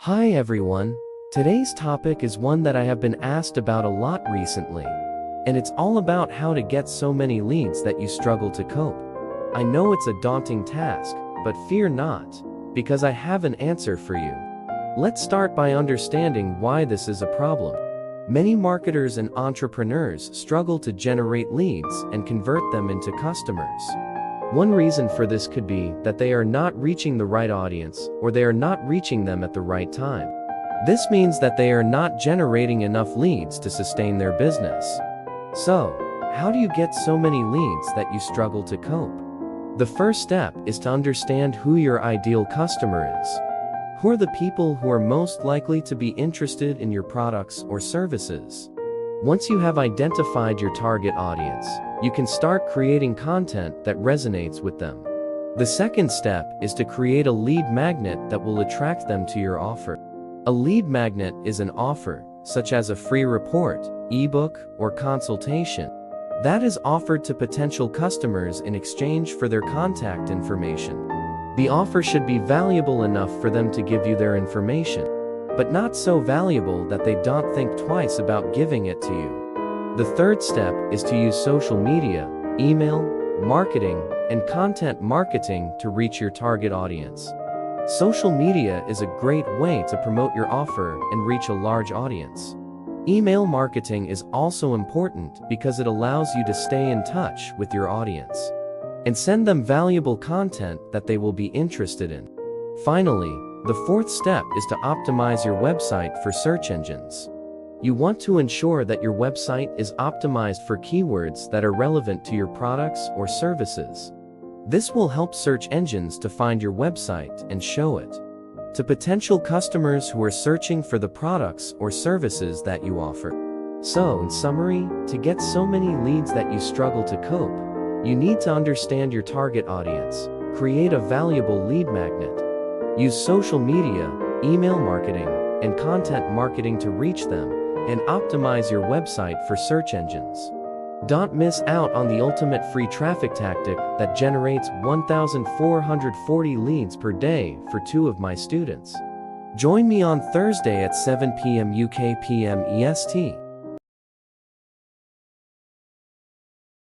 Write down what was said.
Hi everyone. Today's topic is one that I have been asked about a lot recently. And it's all about how to get so many leads that you struggle to cope. I know it's a daunting task, but fear not, because I have an answer for you. Let's start by understanding why this is a problem. Many marketers and entrepreneurs struggle to generate leads and convert them into customers. One reason for this could be that they are not reaching the right audience, or they are not reaching them at the right time. This means that they are not generating enough leads to sustain their business. So, how do you get so many leads that you struggle to cope? The first step is to understand who your ideal customer is. Who are the people who are most likely to be interested in your products or services? Once you have identified your target audience, you can start creating content that resonates with them. The second step is to create a lead magnet that will attract them to your offer. A lead magnet is an offer, such as a free report, ebook, or consultation, that is offered to potential customers in exchange for their contact information. The offer should be valuable enough for them to give you their information, but not so valuable that they don't think twice about giving it to you. The third step is to use social media, email, marketing, and content marketing to reach your target audience. Social media is a great way to promote your offer and reach a large audience. Email marketing is also important because it allows you to stay in touch with your audience and send them valuable content that they will be interested in. Finally, the fourth step is to optimize your website for search engines. You want to ensure that your website is optimized for keywords that are relevant to your products or services. This will help search engines to find your website and show it to potential customers who are searching for the products or services that you offer. So, in summary, to get so many leads that you struggle to cope, you need to understand your target audience, create a valuable lead magnet, use social media, email marketing, and content marketing to reach them, and optimize your website for search engines. Don't miss out on the ultimate free traffic tactic that generates 1,440 leads per day for 2 of my students. Join me on Thursday at 7 p.m. UK PM EST.